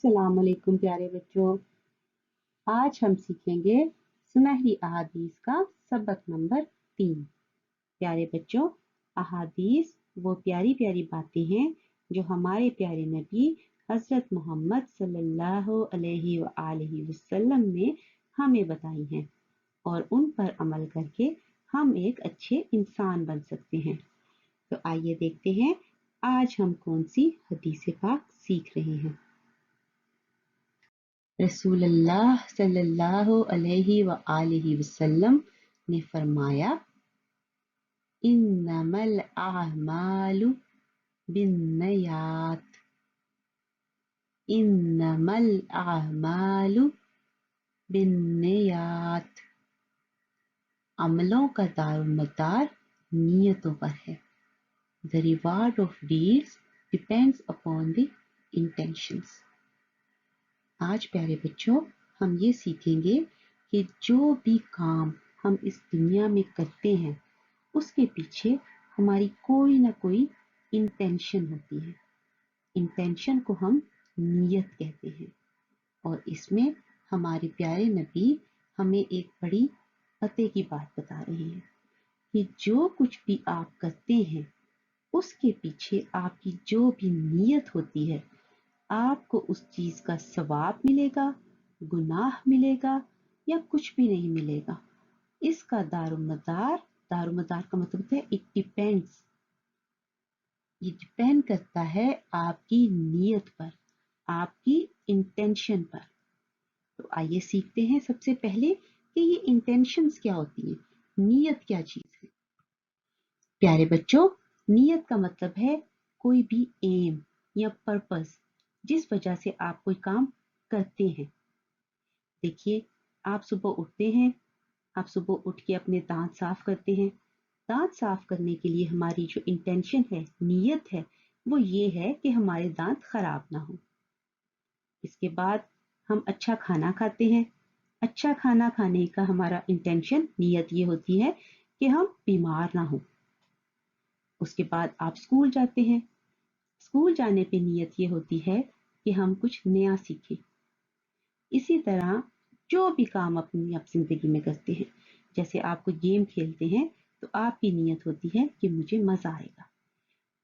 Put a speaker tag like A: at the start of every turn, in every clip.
A: अस्सलाम वालेकुम प्यारे बच्चों। आज हम सीखेंगे सुनहरी अहादीस का सबक नंबर 3। प्यारे बच्चों, अहादीस वो प्यारी प्यारी बातें हैं जो हमारे प्यारे नबी हजरत मोहम्मद सल्लल्लाहु अलैहि वसल्लम ने हमें बताई हैं और उन पर अमल करके हम एक अच्छे इंसान बन सकते हैं। तो आइए देखते हैं आज हम कौन सी हदीस पाक सीख रहे हैं। रसूलुल्लाह सल्लल्लाहु अलैहि वसल्लम ने फरमाया, इन्नमल अअमालु बिन्नियात, इन्नमल अअमालु बिन्नियात। अमलों का दारोमदार नियतों पर है। The reward of deeds depends upon the intentions। आज प्यारे बच्चों हम ये सीखेंगे कि जो भी काम हम इस दुनिया में करते हैं उसके पीछे हमारी कोई ना कोई इंटेंशन होती है। इंटेंशन को हम नीयत कहते हैं और इसमें हमारे प्यारे नबी हमें एक बड़ी पते की बात बता रहे हैं कि जो कुछ भी आप करते हैं उसके पीछे आपकी जो भी नीयत होती है आपको उस चीज का सवाब मिलेगा, गुनाह मिलेगा या कुछ भी नहीं मिलेगा। इसका दारोमदार का मतलब है इट डिपेंड्स, ये डिपेंड करता है आपकी नीयत पर, आपकी इंटेंशन पर। तो आइए सीखते हैं सबसे पहले कि ये इंटेंशंस क्या होती है, नीयत क्या चीज है। प्यारे बच्चों, नीयत का मतलब है कोई भी एम या पर्पस जिस वजह से आप कोई काम करते हैं। देखिए, आप सुबह उठते हैं, आप सुबह उठ के अपने दांत साफ करते हैं। दांत साफ करने के लिए हमारी जो इंटेंशन है, नीयत है, वो ये है कि हमारे दांत खराब ना हो। इसके बाद हम अच्छा खाना खाते हैं। अच्छा खाना खाने का हमारा इंटेंशन, नीयत ये होती है कि हम बीमार ना हो। उसके बाद आप स्कूल जाते हैं। स्कूल जाने पे नीयत ये होती है कि हम कुछ नया सीखें। इसी तरह जो भी काम अपनी आप जिंदगी में करते हैं, जैसे आप कोई गेम खेलते हैं तो आपकी नीयत होती है कि मुझे मजा आएगा।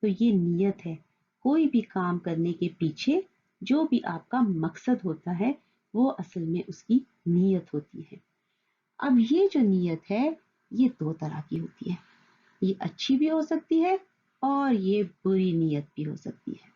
A: तो ये नीयत है। कोई भी काम करने के पीछे जो भी आपका मकसद होता है वो असल में उसकी नीयत होती है। अब ये जो नीयत है ये दो तरह की होती है। ये अच्छी भी हो सकती है और ये बुरी नीयत भी हो सकती है।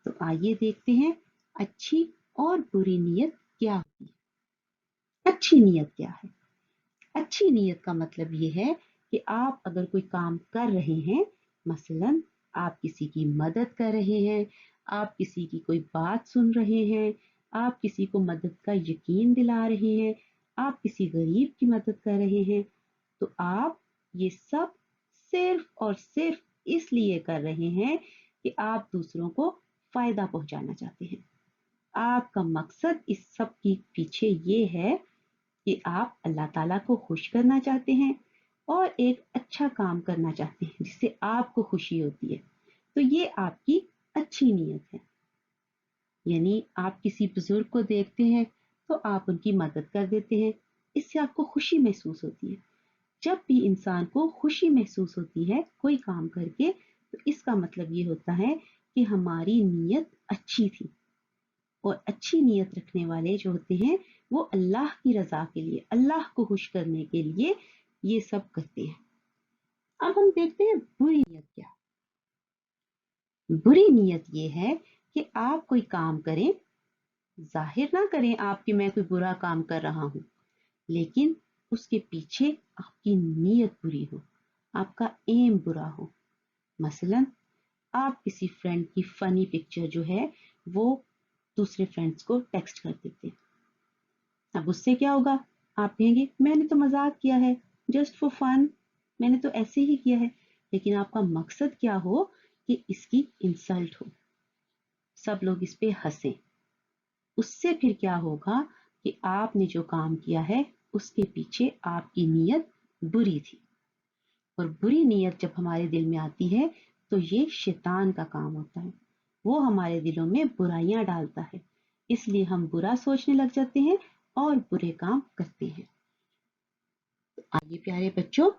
A: तो आइए देखते हैं अच्छी और बुरी नीयत क्या होती है। अच्छी नीयत क्या है? अच्छी नीयत का मतलब ये है कि आप अगर कोई काम कर रहे हैं, मसलन आप किसी की मदद कर रहे हैं, आप किसी की कोई बात सुन रहे हैं, आप किसी को मदद का यकीन दिला रहे हैं, आप किसी गरीब की मदद कर रहे हैं, तो आप ये सब सिर्फ और सिर्फ इसलिए कर रहे हैं कि आप दूसरों को फायदा पहुंचाना चाहते हैं। आपका मकसद इस सब के पीछे ये है कि आप अल्लाह ताला को खुश करना चाहते हैं और एक अच्छा काम करना चाहते हैं जिससे आपको खुशी होती है। तो ये आपकी अच्छी नीयत है। यानी आप किसी बुजुर्ग को देखते हैं तो आप उनकी मदद कर देते हैं, इससे आपको खुशी महसूस होती है। जब भी इंसान को खुशी महसूस होती है कोई काम करके, तो इसका मतलब ये होता है कि हमारी नीयत अच्छी थी। और अच्छी नीयत रखने वाले जो होते हैं वो अल्लाह की रजा के लिए, अल्लाह को खुश करने के लिए ये सब करते हैं। अब हम देखते हैं बुरी नीयत क्या। बुरी नीयत ये है कि आप कोई काम करें, जाहिर ना करें आप कि मैं कोई बुरा काम कर रहा हूं, लेकिन उसके पीछे आपकी नीयत बुरी हो, आपका एम बुरा हो। मसलन आप किसी फ्रेंड की फनी पिक्चर जो है वो दूसरे फ्रेंड्स को टेक्स्ट कर देते हैं। अब उससे क्या होगा? आप कहेंगे मैंने तो मजाक किया है, जस्ट फॉर फन, मैंने तो ऐसे ही किया है। लेकिन आपका मकसद क्या हो कि इसकी इंसल्ट हो, सब लोग इस पे हंसे। उससे फिर क्या होगा कि आपने जो काम किया है उसके पीछे आपकी नीयत बुरी थी। और बुरी नीयत जब हमारे दिल में आती है तो ये शैतान का काम होता है। वो हमारे दिलों में बुराइयां डालता है। इसलिए हम बुरा सोचने लग जाते हैं और बुरे काम करते हैं। तो आइए प्यारे बच्चों,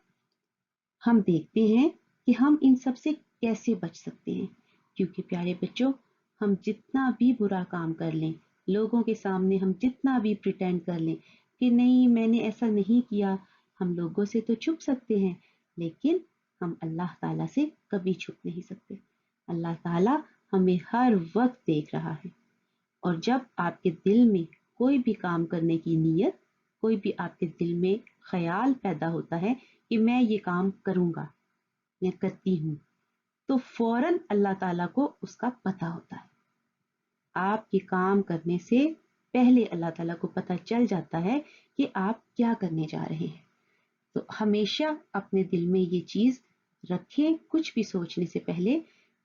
A: हम देखते हैं कि हम इन सब से कैसे बच सकते हैं। क्योंकि प्यारे बच्चों, हम जितना भी बुरा काम कर लें, लोगों के सामने हम जितना भी प्रिटेंड कर लें कि नहीं मैंने ऐसा नहीं किया, हम लोगों से तो छुप सकते हैं, लेकिन हम अल्लाह ताला से कभी छुप नहीं सकते। अल्लाह ताला हमें हर वक्त देख रहा है। और जब आपके दिल में कोई भी काम करने की नीयत, कोई भी आपके दिल में ख्याल पैदा होता है कि मैं ये काम करूंगा, मैं करती हूँ, तो फौरन अल्लाह ताला को उसका पता होता है। आपके काम करने से पहले अल्लाह ताला को पता चल जाता है कि आप क्या करने जा रहे हैं। तो हमेशा अपने दिल में ये चीज रखें, कुछ भी सोचने से पहले,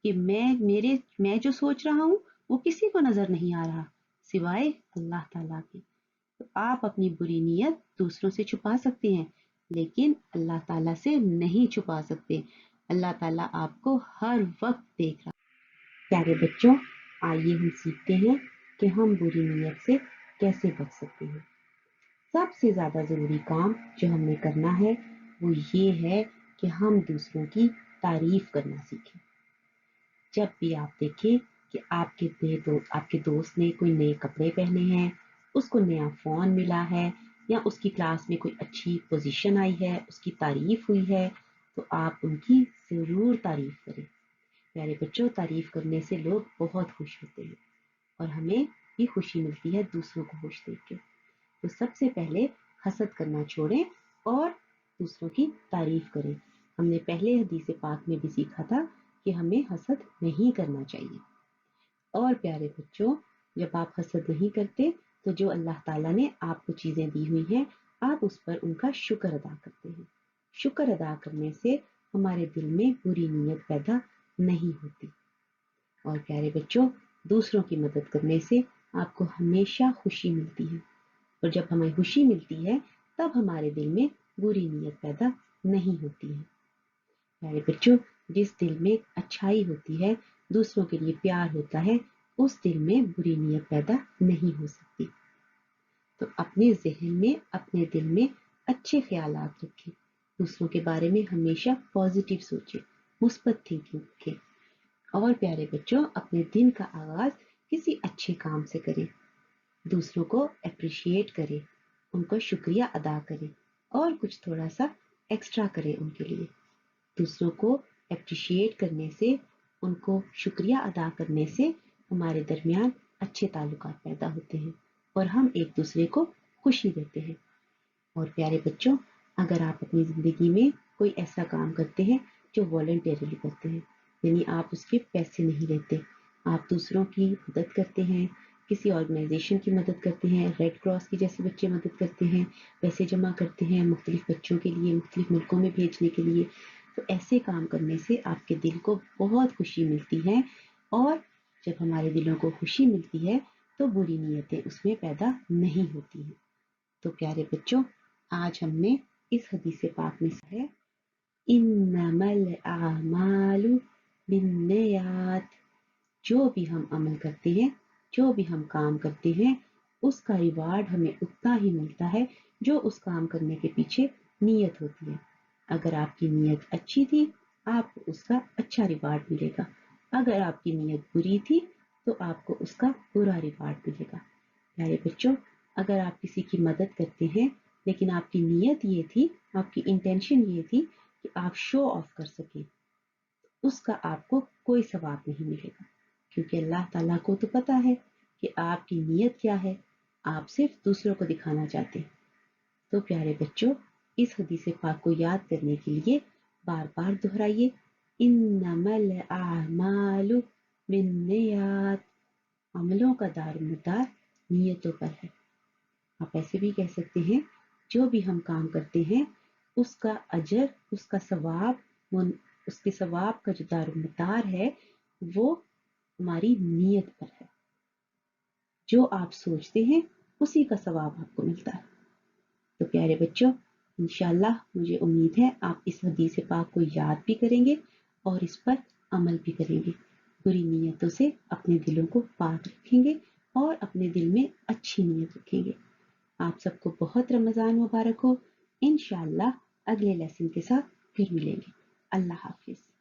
A: कि मैं जो सोच रहा हूँ वो किसी को नजर नहीं आ रहा सिवाय अल्लाह ताला के। तो आप अपनी बुरी नीयत दूसरों से छुपा सकते हैं, लेकिन अल्लाह ताला से नहीं छुपा सकते। अल्लाह ताला आपको हर वक्त देख रहा है। प्यारे बच्चों, आइए हम सीखते हैं कि हम बुरी नीयत से कैसे बच सकते हैं। सबसे ज्यादा जरूरी काम जो हमने करना है वो ये है कि हम दूसरों की तारीफ करना सीखें। जब भी आप देखें कि आपके दोस्त ने कोई नए कपड़े पहने हैं, उसको नया फोन मिला है, या उसकी क्लास में कोई अच्छी पोजीशन आई है, उसकी तारीफ हुई है, तो आप उनकी जरूर तारीफ करें। प्यारे बच्चों, तारीफ करने से लोग बहुत खुश होते हैं और हमें भी खुशी मिलती है दूसरों को खुश देख के। तो सबसे पहले हसद करना छोड़ें और दूसरों की तारीफ करें। हमने पहले हदीस पाक में भी सीखा था कि हमें हसद नहीं करना चाहिए। और प्यारे बच्चों, जब आप हसद नहीं करते तो जो अल्लाह ताला ने आपको चीजें दी हुई हैं, आप उस पर उनका शुक्र अदा करते हैं। शुक्र अदा करने से हमारे दिल में बुरी नीयत पैदा नहीं होती। और प्यारे बच्चों, दूसरों की मदद करने से आपको हमेशा खुशी मिलती है। और जब हमें खुशी मिलती है तब हमारे दिल में बुरी नीयत पैदा नहीं होती है। प्यारे बच्चों, जिस दिल में अच्छाई होती है, दूसरों के लिए प्यार होता है, उस दिल में बुरी नीयत पैदा नहीं हो सकती। तो अपने जहन में, अपने दिल में अच्छे ख्यालात रखें, दूसरों के बारे में हमेशा पॉजिटिव सोचें, मुस्बत थिंकिंग रखें। और प्यारे बच्चों, अपने दिन का आगाज किसी अच्छे काम से करें, दूसरों को अप्रिशिएट करें, उनको शुक्रिया अदा करें और कुछ थोड़ा सा एक्स्ट्रा करें उनके लिए। दूसरों को अप्रिशिएट करने से, उनको शुक्रिया अदा करने से हमारे दरमियान अच्छे ताल्लुकात पैदा होते हैं और हम एक दूसरे को खुशी देते हैं। और प्यारे बच्चों, अगर आप अपनी जिंदगी में कोई ऐसा काम करते हैं जो वॉलंटियरली करते हैं, यानी आप उसके पैसे नहीं लेते, आप दूसरों की मदद करते हैं, किसी ऑर्गेनाइजेशन की मदद करते हैं, रेड क्रॉस की जैसे बच्चे मदद करते हैं, पैसे जमा करते हैं मुख्तलिफ बच्चों के लिए, मुख्तलिफ मुल्कों में भेजने के लिए, तो ऐसे काम करने से आपके दिल को बहुत खुशी मिलती है। और जब हमारे दिलों को खुशी मिलती है तो बुरी नीयतें उसमें पैदा नहीं होती हैं। तो प्यारे बच्चों, आज हमने इस हदीस पाक में है, इन्नमल आमालु बिन्नियात, जो भी हम अमल करते हैं, जो भी हम काम करते हैं, उसका रिवार्ड हमें उतना ही मिलता है जो उस काम करने के पीछे नीयत होती है। अगर आपकी नीयत अच्छी थी, आपको उसका अच्छा रिवार्ड मिलेगा। अगर आपकी नीयत बुरी थी तो आपको उसका बुरा रिवार्ड मिलेगा। प्यारे बच्चों, अगर आप किसी की मदद करते हैं लेकिन आपकी नीयत ये थी, आपकी इंटेंशन ये थी कि आप शो ऑफ कर सकें, उसका आपको कोई सवाब नहीं मिलेगा। क्योंकि अल्लाह ताला को तो पता है कि आपकी नीयत क्या है, आप सिर्फ दूसरों को दिखाना चाहते हैं। तो प्यारे बच्चों, इस हदीस पाक को याद करने के लिए बार बार दोहराइए, इन्नमल आमालु बिन्नियात, अमलों का दारोमदार नीयतों पर है। आप ऐसे भी कह सकते हैं, जो भी हम काम करते हैं उसका अजर, उसका सवाब, उसके सवाब का जो दारोमदार है वो हमारी नीयत पर है। जो आप सोचते हैं उसी का सवाब आपको मिलता है। तो प्यारे बच्चों, इंशाल्लाह मुझे उम्मीद है आप इस हदीस पाक को याद भी करेंगे और इस पर अमल भी करेंगे। बुरी नीयतों से अपने दिलों को पाक रखेंगे اور اپنے دل میں اچھی نیت رکھیں گے۔ آپ سب کو بہت رمضان مبارک ہو۔ انشاءاللہ اگلے لیسن کے ساتھ پھر ملیں گے۔ اللہ حافظ۔